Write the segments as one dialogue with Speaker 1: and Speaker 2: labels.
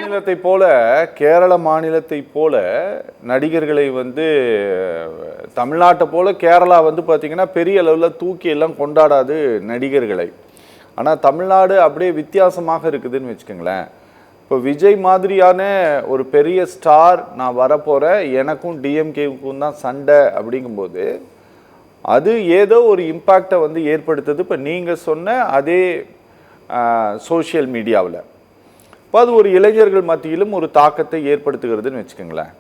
Speaker 1: மாநிலத்தை போல கேரள மாநிலத்தை போல நடிகர்களை தமிழ்நாட்டை போல கேரளா பார்த்தீங்கன்னா பெரிய அளவில் தூக்கி எல்லாம் கொண்டாடாது நடிகர்களை. ஆனால் தமிழ்நாடு அப்படியே வித்தியாசமாக இருக்குதுன்னு வச்சுக்கோங்களேன். இப்போ விஜய் மாதிரியான ஒரு பெரிய ஸ்டார் நான் வரப்போகிறேன், எனக்கும் டிஎம்கேவுக்கும் தான் சண்டை அப்படிங்கும்போது அது ஏதோ ஒரு இம்பேக்டை ஏற்படுத்துது. இப்போ நீங்கள் சொன்ன அதே சோஷியல் மீடியாவில் இப்போ அது ஒரு இளைஞர்கள் மத்தியிலும் ஒரு தாக்கத்தை ஏற்படுத்துகிறதுன்னு வச்சுக்கோங்களேன்.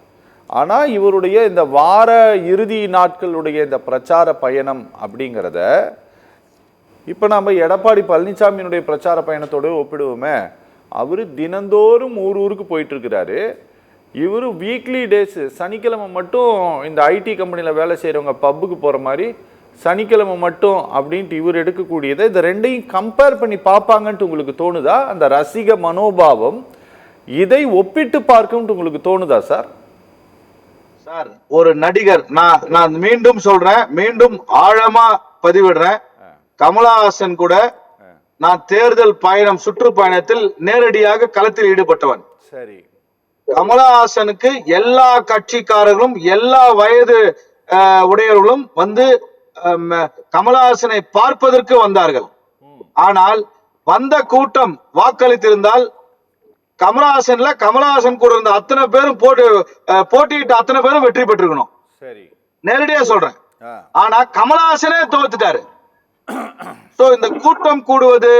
Speaker 1: ஆனால் இவருடைய இந்த வார இறுதி நாட்களுடைய இந்த பிரச்சார பயணம் அப்படிங்கிறத இப்போ நம்ம எடப்பாடி பழனிசாமியினுடைய பிரச்சார பயணத்தோடு ஒப்பிடுவோமே. அவர் தினந்தோறும் ஊருக்கு போயிட்டு இருக்கிறாரு. இவர் வீக்லி டேஸ் சனிக்கிழமை மட்டும் இந்த ஐடி கம்பெனியில் வேலை செய்கிறவங்க பப்புக்கு போகிற மாதிரி சனிக்கிழமை மட்டும் அப்படின்ட்டு இவர் எடுக்கக்கூடியதை இந்த ரெண்டையும் கம்பேர் பண்ணி பார்ப்பாங்கன்ட்டு உங்களுக்கு தோணுதா? அந்த ரசிக மனோபாவம் இதை ஒப்பிட்டு பார்க்கும்ட்டு உங்களுக்கு தோணுதா சார்?
Speaker 2: சார், ஒரு நடிகர், நான் மீண்டும் சொல்றேன், மீண்டும் ஆழமா பதிவிடுறேன். கமலஹாசன் கூட நான் தேர்தல் பயணம் சுற்றுப்பயணத்தில் நேரடியாக களத்தில் ஈடுபட்டவன்.
Speaker 1: சரி,
Speaker 2: கமலஹாசனுக்கு எல்லா கட்சிக்காரர்களும் எல்லா வயது உடையவர்களும் கமலஹாசனை பார்ப்பதற்கு வந்தார்கள். ஆனால் வந்த கூட்டம் வாக்களித்திருந்தால் கமலஹாசன் கூட இருந்த அத்தனை பேரும் போட்டியிட்ட அத்தனை பேரும் வெற்றி பெற்றிருக்கணும்.
Speaker 1: சரி,
Speaker 2: நேரடியா சொல்றேன். ஆனா கமலஹாசனே தோத்துட்டாரு. இந்த கூட்டம் கூடுவது,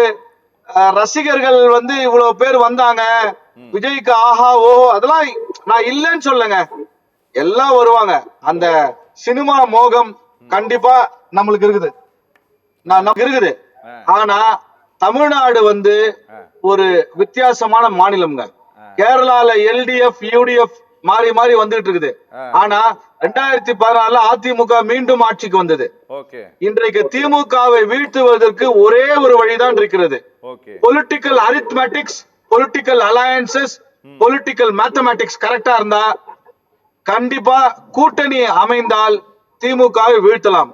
Speaker 2: ரசிகர்கள் இவ்வளவு பேர் வந்தாங்க, விஜய்க்கு ஆஹா ஓ, அதெல்லாம் நான் இல்லைன்னு சொல்லுங்க, எல்லாம் வருவாங்க. அந்த சினிமா மோகம் கண்டிப்பா நம்மளுக்கு இருக்குது, நமக்கு இருக்குது. ஆனா தமிழ்நாடு ஒரு வித்தியாசமான மாநிலம்ங்க. கேரளால எல்டிஎஃப் யூடிஎஃப் மாறி மாறி வந்துட்டு இருக்குது. ஆனா 2016 அதிமுக மீண்டும் ஆட்சிக்கு வந்தது. இன்றைக்கு திமுகவை வீழ்த்துவதற்கு ஒரே ஒரு வழிதான் இருக்கிறது. Political arithmetics, political alliances, political mathematics கரெக்டா இருந்தா கண்டிப்பா கூட்டணி அமைந்தால் திமுகவை வீழ்த்தலாம்.